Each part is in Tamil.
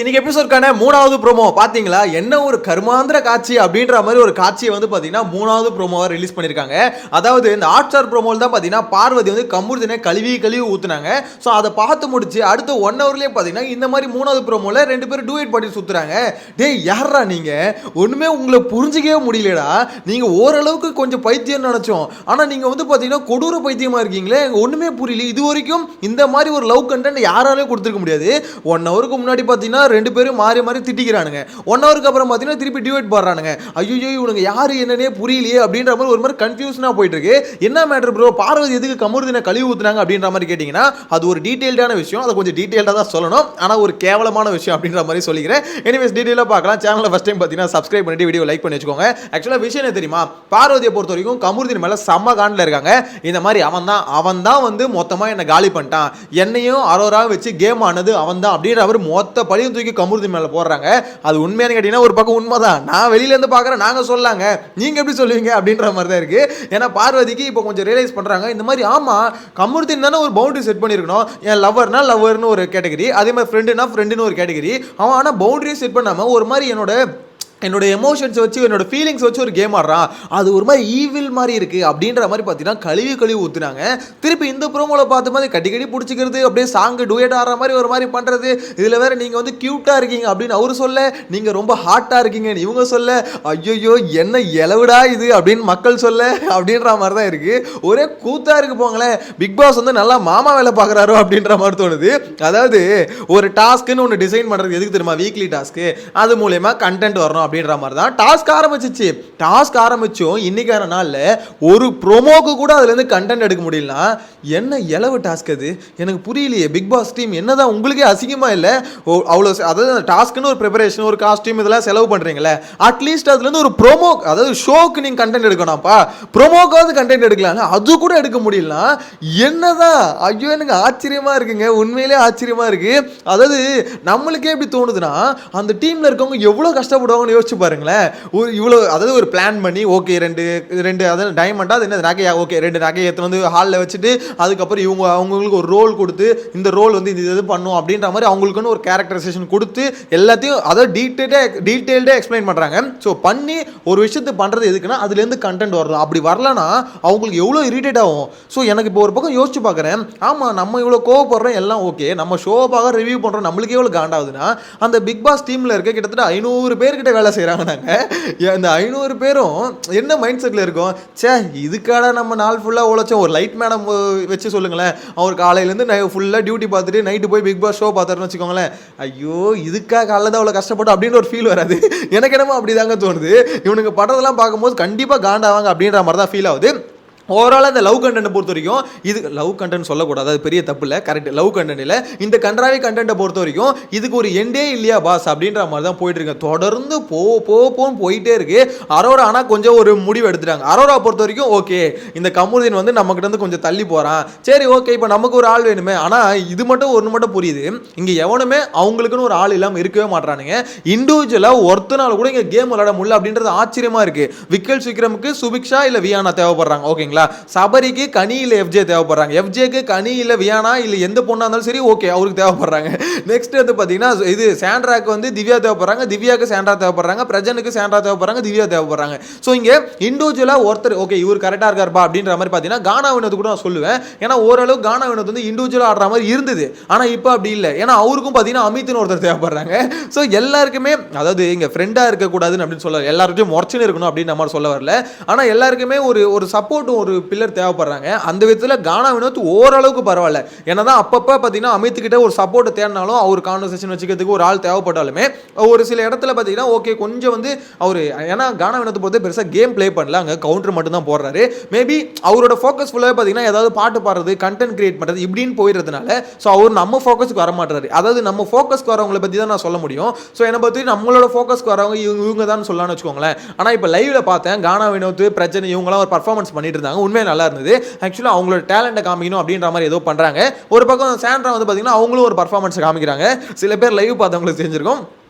இன்னைக்கு எபிசோட்கான மூணாவது ப்ரோமோ பாத்தீங்களா? என்ன ஒரு கர்மாந்திர காட்சி அப்படின்ற மாதிரி ஒரு காட்சியை வந்து பாத்தீங்கன்னா மூணாவது ப்ரோமோவை ரிலீஸ் பண்ணிருக்காங்க. அதாவது இந்த ஹாட்ஸ்டார் ப்ரோமோல தான் பாத்தீங்கன்னா பார்வதி வந்து கமுர்தினை கழுவி ஊத்துனாங்க. ஸோ அதை பார்த்து முடிச்சு அடுத்த 1 ஹவர்லேயே பாத்தீங்கன்னா இந்த மாதிரி மூணாவது ப்ரோமோல 2 பேரும் டூயட் பாடி சுத்துறாங்க. டேய் யாரா நீங்க? ஒண்ணுமே உங்களை புரிஞ்சிக்கவே முடியலடா. நீங்க ஓரளவுக்கு கொஞ்சம் பைத்தியம் நினைச்சோம், ஆனா நீங்க வந்து பாத்தீங்கன்னா கொடூர பைத்தியமா இருக்கீங்களே, ஒண்ணுமே புரியல. இது வரைக்கும் இந்த மாதிரி ஒரு லவ் கண்டென்ட் யாராலையும் கொடுத்துருக்க முடியாது. 1 ஹவருக்கு முன்னாடி பாத்தீங்கன்னா 2 பேரும் மாறி மாறி திட்டிக்கிறானுங்க. 1 ஹவருக்கு அப்புறம் பார்த்தீங்கன்னா திருப்பி டிவைட் போடுறானுங்க. ஐயோ இவனுக்கு யாரு என்னன்னே புரியலையே அப்படின்ற மாதிரி ஒரு மாதிரி கன்ஃபியூஷனா போயிட்டு இருக்கு. என்ன மேட்டர் ப்ரோ, பார்வதி எதுக்கு கமுர்தினை கழுவி ஊத்துனாங்க அப்படின்ற மாதிரி கேட்டீங்கன்னா அது ஒரு டீடைல்டான விஷயம். அதை கொஞ்சம் டீடைல்டா தான் சொல்லணும், ஆனா ஒரு கேவலமான விஷயம் அப்படின்ற மாதிரி சொல்லிக்கிறேன். எனிவேஸ் டீடைலா பார்க்கலாம். சேனலை ஃபர்ஸ்ட் டைம் பார்த்தீங்கன்னா சப்ஸ்கிரைப் பண்ணிட்டு வீடியோ லைக் பண்ணி வச்சுக்கோங்க. ஆக்சுவலா விஷயம் என்ன தெரியுமா, பார்வதியை பொறுத்த வரைக்கும் கமுர்தின் மேல செம்ம காண்டில் இருக்காங்க. இந்த மாதிரி அவன் தான் வந்து மொத்தமா என்ன காலி பண்ணிட்டான், என்னையும் அரோரா வச்சு கேம் ஆனது அவன் தான் அப்படின்ற அவர் மொத்த பழியும் தூக்கி கமுர்தி மேல போடுறாங்க. அது உண்மையான கேட்டீங்கன்னா ஒரு பக்கம் உண்மைதான். நான் வெளியில இருந்து பாக்குறேன், நாங்க சொல்லாங்க, நீங்க எப்படி சொல்லுவீங்க அப்படின்ற மாதிரி தான் இருக்கு. ஏன்னா பார்வதிக்கு இப்போ கொஞ்சம் ரியலைஸ் பண்றாங்க, இந்த மாதிரி ஆமா கமுர்தின் தானே ஒரு பவுண்டரி செட் பண்ணிருக்கணும். என் லவ்வர்னு ஒரு கேட்டகரி, அதே மாதிரி ஃப்ரெண்டுன்னு ஒரு கேட்டகரி. அவன் ஆனா பவுண்டரி செட் பண்ணாம ஒரு மாதிரி என்னோட எமோஷன்ஸ் வச்சு என்னோட ஃபீலிங்ஸ் வச்சு ஒரு கேம் ஆடுறான், அது ஒரு மாதிரி ஈவில் மாதிரி இருக்கு அப்படின்ற மாதிரி பார்த்தீங்கன்னா கழுவி ஊத்துனாங்க. திருப்பி இந்த ப்ரோமோல பார்த்த மாதிரி கட்டி பிடிச்சிக்கிறது, அப்படியே சாங்கு டூயட் ஆடுற மாதிரி ஒரு மாதிரி பண்றது. இதுல வேற நீங்க வந்து கியூட்டா இருக்கீங்க அப்படின்னு அவரு சொல்ல, நீங்க ரொம்ப ஹாட்டா இருக்கீங்கன்னு இவங்க சொல்ல, ஐயோ என்ன எலவுடா இது அப்படின்னு மக்கள் சொல்ல, அப்படின்ற மாதிரி தான் இருக்கு. ஒரே கூத்தா இருக்கு போங்களேன். பிக் பாஸ் வந்து நல்லா மாமா வேலை பார்க்குறாரோ அப்படின்ற மாதிரி தோணுது. அதாவது ஒரு டாஸ்க்குன்னு ஒன்று டிசைன் பண்றது எதுக்கு தெரியுமா, வீக்லி டாஸ்க்கு, அது மூலயமா கண்டென்ட் வரணும் அப்படின்ற மாதிரி தான் டாஸ்க் ஆரம்பிச்சிச்சு. டாஸ்க் ஆரம்பிச்சோம் இன்னைக்கான நாள்ல ஒரு ப்ரோமோக்கு கூட அதுல இருந்து கண்டென்ட் எடுக்க முடியலனா என்ன எலவு டாஸ்க் அது எனக்கு புரியலையே. பிக் பாஸ் டீம் என்னதான் உங்களுக்கே அசிங்கமா இல்ல? அவ்வளோ அதாவது டாஸ்க்னு ஒரு ப்ரிப்பரேஷன், ஒரு காஸ்டியூம் இதெல்லாம் செலவு பண்றீங்களே, அட்லீஸ்ட் அதுல இருந்து ஒரு ப்ரோமோ, அதாவது ஷோக்கு நீங்க கண்டென்ட் எடுக்கணும்ப்பா, ப்ரோமோக்காவது கண்டென்ட் எடுக்கலாம், அது கூட எடுக்க முடியலனா என்னதான்? ஐயோ எனக்கு ஆச்சரியமா இருக்குங்க, உண்மையிலே ஆச்சரியமா இருக்கு. அதாவது நம்மளுக்கே எப்படி தோணுதுன்னா அந்த டீம்ல இருக்கவங்க எவ்வளவு கஷ்டப்படுவாங்கன்னு யோசிச்சு பாருங்களேன். ஒரு இவ்வளோ அதாவது ஒரு பிளான் பண்ணி ஓகே ரெண்டு அதாவது டைமண்டா அது என்ன நகையா, ஓகே 2 நகையை எடுத்து வந்து ஹாலில் வச்சுட்டு அதுக்கப்புறம் அவங்களுக்கு ஒரு ரோல் கொடுத்து இந்த ரோல் வந்து இது பண்ணும் அப்படின்ற மாதிரி அவங்களுக்குன்னு ஒரு கேரக்டரைசேஷன் கொடுத்து எல்லாத்தையும் அதாவது டீட்டெயில்டாக எக்ஸ்பிளைன் பண்ணுறாங்க. ஸோ பண்ணி ஒரு விஷயத்தை பண்ணுறது எதுக்குன்னா அதுலேருந்து கண்டென்ட் வரலாம். அப்படி வரலன்னா அவங்களுக்கு எவ்வளோ இரிட்டேட் ஆகும். ஸோ எனக்கு இப்போ ஒரு பக்கம் யோசிச்சு பார்க்குறேன், ஆமாம் நம்ம இவ்வளோ கோவப்படுறோம் எல்லாம் ஓகே, நம்ம ஷோவாக ரிவ்யூ பண்ணுறோம், நம்மளுக்கு எவ்வளோ காண்டாகுதுன்னா அந்த பிக் பாஸ் டீமில் இருக்க கிட்டத்தட்ட 500 பேர்கிட்ட வேலை செய்கிறாங்க. நாங்கள் இந்த 500 பேரும் என்ன மைண்ட் செட்டில் இருக்கோம், சே இதுக்காக நம்ம நாள் ஃபுல்லாக உழைச்சோம். ஒரு லைட் மேடம் வச்சு சொல்லுங்களேன், அவர் காலையிலேருந்து ஃபுல்லாக டியூட்டி பார்த்துட்டு நைட்டு போய் பிக் பாஸ் ஷோ பார்த்தாருன்னு வச்சுக்கோங்களேன், ஐயோ இதுக்காக காலையில் தான் அவ்வளோ கஷ்டப்பட்டு அப்படின்னு ஒரு ஃபீல் வராது. எனக்கு என்னமோ அப்படி தாங்க தோணுது. இவனுக்கு படத்தெல்லாம் பார்க்கும்போது கண்டிப்பாக காண்டாவாங்க அப்படின்ற மாதிரி தான் ஃபீல் ஆகுது. ஓவராலாக இந்த லவ் கண்டென்ட் பொறுத்த வரைக்கும், இது லவ் கண்டென்ட் சொல்லக்கூடாது, அது பெரிய தப்பு இல்லை, கரெக்ட், லவ் கண்டென்ட் இல்லை, இந்த கன்றாவி கண்டென்ட்டை பொறுத்த வரைக்கும் இதுக்கு ஒரு எண்டே இல்லையா பாஸ் அப்படின்ற மாதிரி தான் போயிட்டு இருக்கு. தொடர்ந்து போன்னு போயிட்டே இருக்கு. அரோரா ஆனால் கொஞ்சம் ஒரு முடிவு எடுத்துட்டாங்க. அரோரா பொறுத்த வரைக்கும் ஓகே, இந்த கமுர்தின் வந்து நம்ம கிட்ட இருந்து கொஞ்சம் தள்ளி போறான், சரி ஓகே இப்போ நமக்கு ஒரு ஆள் வேணுமே. ஆனால் இது மட்டும் ஒன்று மட்டும் புரியுது, இங்கே எவனுமே அவங்களுக்குன்னு ஒரு ஆள் இல்லாமல் இருக்கவே மாட்டானுங்க. இண்டிவிஜுவலாக ஒருத்தனால கூட இங்கே கேம் விளையாட முடியல அப்படின்றது ஆச்சரியமா இருக்கு. விக்கல் விக்ரமுக்கு சுபிக்ஷா இல்லை வியானா தேவைப்படுறாங்க, ஓகேங்களா. சபரிக்கு கனி இல்ல எஃப்ஜே தேவைப்படுறாங்க, எஃப்ஜேக்கு கனி இல்ல வியானா இல்ல எந்த பொண்ணா இருந்தாலும் சரி ஓகே அவருக்கு தேவைப்படுறாங்க. நெக்ஸ்ட் வந்து பாத்தீங்கன்னா இது சாண்ட்ராக்கு வந்து திவ்யா தேவைப்படுறாங்க, திவ்யாக்கு சாண்ட்ரா தேவைப்படுறாங்க, பிரஜனுக்கு சாண்ட்ரா தேவைப்படுறாங்க, திவ்யா தேவைப்படுறாங்க. ஸோ இங்க இண்டிவிஜுவலா ஒருத்தர் ஓகே இவர் கரெக்டா இருக்காருப்பா அப்படின்ற மாதிரி பாத்தீங்கன்னா கானா வினோத் கூட நான் சொல்லுவேன். ஏன்னா ஓரளவு கானா வினோத் வந்து இண்டிவிஜுவலா ஆடுற மாதிரி இருந்தது, ஆனா இப்போ அப்படி இல்லை. ஏன்னா அவருக்கும் பாத்தீங்கன்னா அமித்னு ஒருத்தர் தேவைப்படுறாங்க. ஸோ எல்லாருக்குமே அதாவது இங்க ஃப்ரெண்டா இருக்கக்கூடாதுன்னு அப்படின்னு சொல்ல, எல்லாருக்கும் முறைச்சுன்னு இருக்கணும் அப்படின்னு நம்ம சொல்ல வரல, ஆனா எல்லாருக்குமே ஒரு சப்போர்ட் ஒரு பில்லர் தேவைப்படுறாங்க. அந்த விதத்தில் கானா வினோத் ஓரளவுக்கு பரவாயில்ல. என்னதான் அப்பப்போ பார்த்தீங்கன்னா அமித் கிட்ட ஒரு சப்போர்ட் தேடினாலும் அவர் கான்வர்சேஷன் வச்சுக்கிறதுக்கு ஒரு ஆள் தேவைப்பட்டாலுமே ஒரு சில இடத்துல பார்த்தீங்கன்னா ஓகே கொஞ்சம் வந்து அவர், ஏன்னா கானா வினோத் பொறுத்த பெருசாக கேம் பிளே பண்ணல, அங்கே கவுண்டர் மட்டும் தான் போடுறாரு. மேபி அவரோட ஃபோக்கஸ் ஃபுல்லாக பார்த்தீங்கன்னா ஏதாவது பாட்டு பாடுறது, கண்டென்ட் கிரியேட் பண்ணுறது இப்படின்னு போயிடுறதுனால ஸோ அவர் நம்ம ஃபோக்கஸ்க்கு வர மாட்டாரு. அதாவது நம்ம ஃபோக்கஸ்க்கு வரவங்களை பற்றி தான் நான் சொல்ல முடியும். ஸோ என்னை பற்றி நம்மளோட ஃபோக்கஸ்க்கு வரவங்க இவங்க தான் சொல்லலாம்னு வச்சுக்கோங்களேன். ஆனால் இப்போ லைவ்ல பார்த்தேன் கானா வினோத் பிரச்சனை இவங்களாம் ஒரு பர்ஃபார்மன்ஸ் பண்ணிட்டு இருந்தாங்க, உண்மையாக நல்லா இருந்தது. ஆக்சுவலாக அவங்களோட டேலண்ட்டை காமிக்கணும் அப்படின்ற மாதிரி ஏதோ பண்ணுறாங்க. ஒரு பக்கம் சாண்ட்ரா வந்து பார்த்தீங்கன்னா அவங்களும் ஒரு பர்ஃபார்மன்ஸ் காமிக்கிறாங்க. சில பேர் லைவ் பார்த்தவங்களுக்கு தெரிஞ்சிருக்கும்.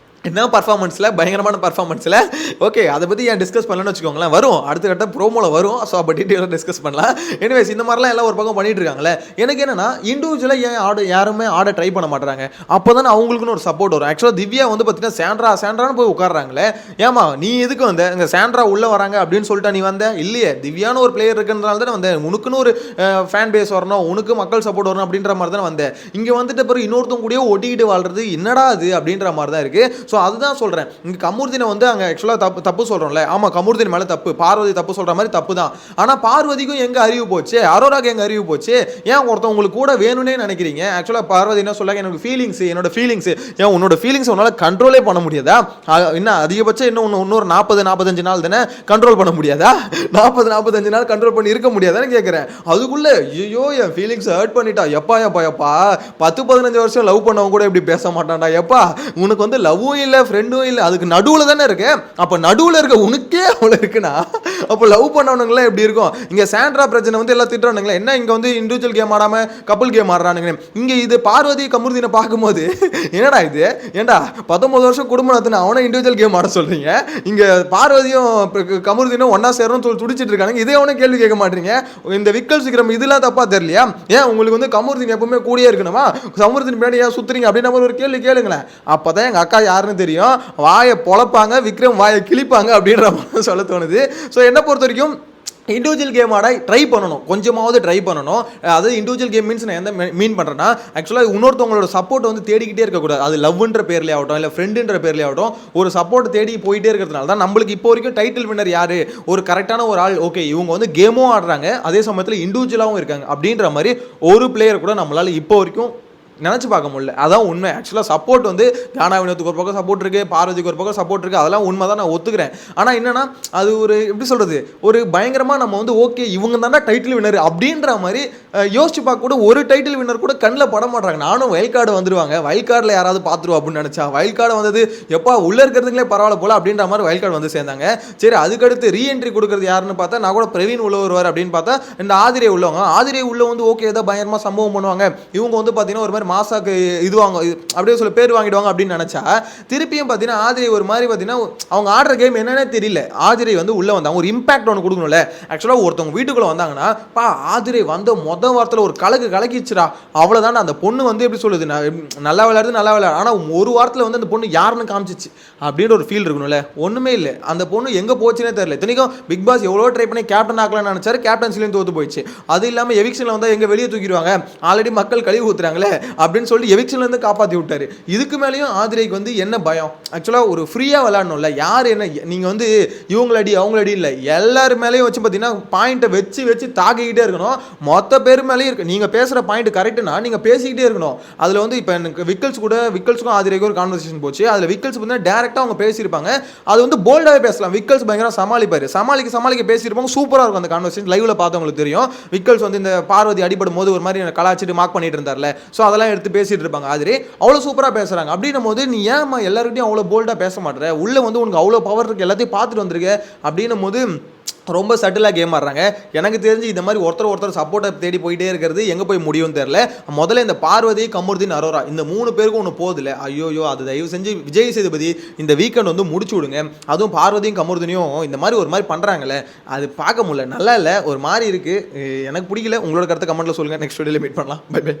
என்ன பர்ஃபார்மன்ஸில் பயங்கரமான பர்ஃபார்மன்ஸில் ஓகே அதை பற்றி ஏன் டிஸ்கஸ் பண்ணலன்னு வச்சுக்கோங்களேன், வரும் அடுத்த கட்ட ப்ரோமோவில் வரும். ஸோ அப்போ டீட்டெயிலாக டிஸ்கஸ் பண்ணலாம். எனிவேஸ் இந்த மாதிரிலாம் எல்லாம் ஒரு பக்கம் பண்ணிட்டு இருக்காங்களே, எனக்கு என்னன்னா இண்டிவிஜுவலாக ஏன் யாருமே ஆட ட்ரை பண்ண மாட்டாங்க, அப்போ தானே அவங்களுக்குன்னு ஒரு சப்போர்ட் வரும். ஆக்சுவலாக திவ்யா வந்து பார்த்தீங்கன்னா சாண்ட்ரான்னு போய் உட்காடுறாங்களே, ஏமா நீ எதுக்கு வந்த இங்கே சாண்ட்ரா உள்ளே வராங்க அப்படின்னு சொல்லிட்டு நீ வந்த இல்லையே, திவ்யான்னு ஒரு பிளேயர் இருக்குன்றனால தானே வந்தேன், உனக்குன்னு ஒரு ஃபேன் பேஸ் வரணும், உனக்கு மக்கள் சப்போர்ட் வரணும் அப்படின்ற மாதிரி தானே வந்தேன். இங்கே வந்துட்டு பிறகு இன்னொருத்தவங்க கூடயே ஒட்டிக்கிட்டு வாழ்றது என்னடா அது அப்படின்ற மாதிரி தான் இருக்குது. ஸோ அதுதான் சொல்கிறேன், இங்கே கமருதீனை வந்து அங்கே ஆக்சுவலாக தப்பு சொல்கிறோம்ல, ஆமாம் கமருதீன் மேலே தப்பு, பார்வதி தப்பு சொல்கிற மாதிரி தப்பு தான். ஆனால் பார்வதிக்கும் எங்கே அறிவு போச்சு, அரோராக்கு எங்கே அறிவு போச்சு, ஏன் ஒருத்தன் உங்களுக்கு கூட வேணும்னே நினைக்கிறீங்க. ஆக்சுவலாக பார்வதி என்ன சொல்ல, எனக்கு என்னோட ஃபீலிங்ஸ் ஏன் உன்னோட ஃபீலிங்ஸ் உன்னால் கண்ட்ரோலே பண்ண முடியாதா, என்ன அதிகபட்சம் இன்னொரு 45 நாள் தானே கண்ட்ரோல் பண்ண முடியாதா, 45 நாள் கண்ட்ரோல் பண்ணி இருக்க முடியாதான்னு கேட்குறேன். அதுக்குள்ளே ஐயோ என் ஃபீலிங்ஸ் ஹர்ட் பண்ணிட்டா, எப்பா 10-15 வருஷம் லவ் பண்ணவங்க கூட இப்படி பேச மாட்டான்டா, எப்பா உனக்கு வந்து லவ்வும் இல்லை ஃப்ரெண்டும் இல்லை, அதுக்கு நடுவில் தானே இருக்கு. அப்போ நடுவில் இருக்க உனக்கே அவ்வளோ இருக்குன்னா அப்போ லவ் பண்ணவனுங்களாம் எப்படி இருக்கும். இங்கே சாண்ட்ரா பிரச்சனை வந்து எல்லாம் திட்டுறானுங்களே, என்ன இங்கே வந்து இண்டிவிஜுவல் கேம் ஆடாமல் கப்பல் கேம் ஆடுறானுங்க. இங்கே இது பார்வதி கமருதீனை பார்க்கும்போது என்னடா இது, ஏண்டா 19 வருஷம் குடும்பம் நடத்தின அவனை இண்டிவிஜுவல் கேம் ஆட சொல்கிறீங்க, இங்கே பார்வதியும் கமருதீனும் ஒன்றா சேரணும்னு சொல்லி துடிச்சிட்டு இருக்கானுங்க, இதே அவனை கேள்வி கேட்க மாட்டீங்க. இந்த விக்கல் சீக்கிரம் இதெல்லாம் தப்பா தெரியலையா, ஏன் உங்களுக்கு வந்து கமருதீன் எப்பவுமே கூடியே இருக்கணுமா, கமருதீன் பின்னாடி ஏன் சுத்துறீங்க அப்படின்ற ஒரு கேள்வி கேளுங்களேன். அப்போ தான் எங்கள் அக்கா யாருன்னு தெரியும், வாயை பொழப்பாங்க, விக்ரம் வாயை கிழிப்பாங்க அப்படின்ற மாதிரி சொல்ல தோணுது. ஸோ என்னை பொறுத்த வரைக்கும் இண்டிவிஜுவல் கேம் ஆட ட்ரை பண்ணணும், கொஞ்சமாவது ட்ரை பண்ணணும். அதாவது இண்டிவிஜுவல் கேம் மீன்ஸ் நான் எந்த மீன் பண்ணுறேன்னா, ஆக்சுவலாக இன்னொருத்தவங்களோட சப்போர்ட் வந்து தேடிக்கிட்டே இருக்கக்கூடாது. அது லவ்ன்ற பேர்லேயே ஆகட்டும் இல்லை ஃப்ரெண்டுன்ற பேர்லேயே ஆகட்டும், ஒரு சப்போர்ட் தேடி போயிட்டே இருக்கிறதுனால தான் நம்மளுக்கு இப்போ வரைக்கும் டைட்டில் வின்னர் யார், ஒரு கரெக்டான ஒரு ஆள், ஓகே இவங்க வந்து கேமும் ஆடுறாங்க அதே சமயத்தில் இண்டிவிஜுவலாகவும் இருக்காங்க அப்படின்ற மாதிரி ஒரு பிளேயர் கூட நம்மளால் இப்போ வரைக்கும் நினச்சி பார்க்க முடியல. அதான் உண்மை. ஆக்சுவலாக சப்போர்ட் வந்து கானா வினோத்துக்கு ஒரு பக்கம் சப்போர்ட் இருக்குது, பார்வதிக்கு ஒரு பக்கம் சப்போர்ட் இருக்குது, அதெல்லாம் உண்மை தான், நான் ஒத்துக்கிறேன். ஆனால் என்னென்னா அது ஒரு எப்படி சொல்கிறது, ஒரு பயங்கரமாக நம்ம வந்து ஓகே இவங்க தானே டைட்டில் வின்னர் அப்படின்ற மாதிரி யோசிச்சு பார்க்க கூட ஒரு டைட்டில் வின்னர் கூட கண்ணில் பட மாட்டாங்க. நானும் வயல் கார்டு வந்துடுவாங்க, வயல் கார்டில் யாராவது பார்த்துருவோம் அப்படின்னு நினச்சா வயல் கார்டு வந்தது எப்போ உள்ளே இருக்கிறதுங்களே பரவாயில்ல போல அப்படின்ற மாதிரி வயல் கார்டு வந்து சேர்ந்தாங்க. சரி அதுக்கடுத்து ரீஎன்ட்ரி கொடுக்குறது யாருன்னு பார்த்தா நான் கூட பிரவீன் உள்ள வருவார் அப்படின்னு பார்த்தா இந்த ஆதிரை உள்ளவங்க, ஆதிரை உள்ள வந்து ஓகே ஏதோ பயங்கரமாக சம்பவம் பண்ணுவாங்க, இவங்க வந்து பார்த்தீங்கன்னா ஒரு மாதிரி மாசாக்கு இதுவாங்க அப்படியே சொல்ல பேர் வாங்கிடுவாங்க அப்படின்னு நினச்சா திருப்பியும் பார்த்தீங்கன்னா ஆதிரை ஒரு மாதிரி பார்த்தீங்கன்னா அவங்க ஆடுற கேம் என்னன்னே தெரியல. ஆதிரை வந்து உள்ளே வந்தாங்க, ஒரு இம்பாக்ட் ஒன்று கொடுக்கணும்ல. ஆக்சுவலாக ஒருத்தவங்க வீட்டுக்குள்ளே வந்தாங்கன்னா ஆதிரை வந்த மொதல் வாரத்தில் ஒரு கலக்கிச்சுடா அவ்வளோதான். அந்த பொண்ணு வந்து எப்படி சொல்லுது, நல்லா விளையாடு, ஆனால் ஒரு வாரத்தில் வந்து அந்த பொண்ணு யாருன்னு காமிச்சிச்சு அப்படின்ற ஒரு ஃபீல் இருக்கணும்ல. ஒன்றுமே இல்லை, அந்த பொண்ணு எங்கே போச்சுன்னே தெரியல. இத்தனைக்கும் பிக் பாஸ் எவ்வளோ ட்ரை பண்ணி கேப்டன் ஆக்கலாம்னு நினச்சாரு, கேப்டன்சிலையும் தோற்று போயிடுச்சு. அது இல்லாமல் எவிக்ஷனில் வந்தால் எங்கே வெளியே தூக்கிடுவாங்க, ஆல்ரெடி மக்கள் கழிவு ஊற்றுறாங்களே அப்படின்னு சொல்லி எவிக்ஷன்லேருந்து காப்பாற்றி விட்டாரு. இதுக்கு மேலேயும் ஆதிரைக்கு வந்து என்ன பயம், ஆக்சுவலாக ஒரு ஃப்ரீயாக விளையாடணும்ல. யார் என்ன நீங்கள் வந்து இவங்களடி அவங்களடி இல்லை, எல்லாரு மேலேயும் வச்சு பார்த்தீங்கன்னா பாயிண்ட்டை வச்சு தாக்கிக்கிட்டே இருக்கணும். மொத்த பேர் மேலேயும் இருக்கு. நீங்கள் பேசுகிற பாயிண்ட் கரெக்டுனா நீங்கள் பேசிக்கிட்டே இருக்கணும். அதில் வந்து இப்போ எனக்கு விக்கல்ஸுக்கும் ஆதிரைக்கும் ஒரு கான்வர்சேஷன் போச்சு. அதில் விக்கல்ஸ் பார்த்தீங்கன்னா டேரெக்டாக அவங்க பேசியிருப்பாங்க, அது வந்து போல்டாகவே பேசலாம். விக்கல்ஸ் பயங்கரம் சமாளிக்க பேசியிருப்பாங்க, சூப்பராக இருக்கும் அந்த கான்வர்சேஷன். லைவ்ல பார்த்தவங்களுக்கு தெரியும். விக்கல்ஸ் வந்து இந்த பார்வதி அடிபடும் போது ஒரு மாதிரி கலாச்சிட்டு மார்க் பண்ணிட்டு இருந்தார்ல, ஸோ அதெல்லாம் எடுத்து பேசிட்டு இருப்பாங்க. ஆதிரை அவ்வளோ சூப்பராக பேசுகிறாங்க. அப்படின்னும் போது நீ ஏமா எல்லாருக்கிட்டையும் அவ்வளோ போல்டாக பேச மாட்டேற, உள்ளே வந்து உனக்கு அவ்வளோ பவர் இருக்குது, எல்லாத்தையும் பார்த்துட்டு வந்திருக்க அப்படின்னும் போது ரொம்ப சட்டிலாக கேம் ஆடுறாங்க. எனக்கு தெரிஞ்சு இந்த மாதிரி ஒருத்தர் சப்போர்ட்டை தேடி போயிட்டே இருக்கிறது எங்கே போய் முடியும்னு தெரியல. முதல்ல இந்த பார்வதி கமருதீன் அரோரா இந்த 3 பேருக்கும் ஒன்று போதில்லை. ஐயோ அது தயவு செஞ்சு விஜய் சேதுபதி இந்த வீக்கெண்ட் வந்து முடிச்சு விடுங்க. அதுவும் பார்வதியும் கமருதீனையும் இந்த மாதிரி ஒரு மாதிரி பண்ணுறாங்களே, அது பார்க்க முடியல, நல்லா இல்லை, ஒரு மாதிரி இருக்குது, எனக்கு பிடிக்கல. உங்களோட கருத்தை கமெண்ட்டில் சொல்லுங்கள். நெக்ஸ்ட் வீடியோவில் மீட் பண்ணலாம். Bye by.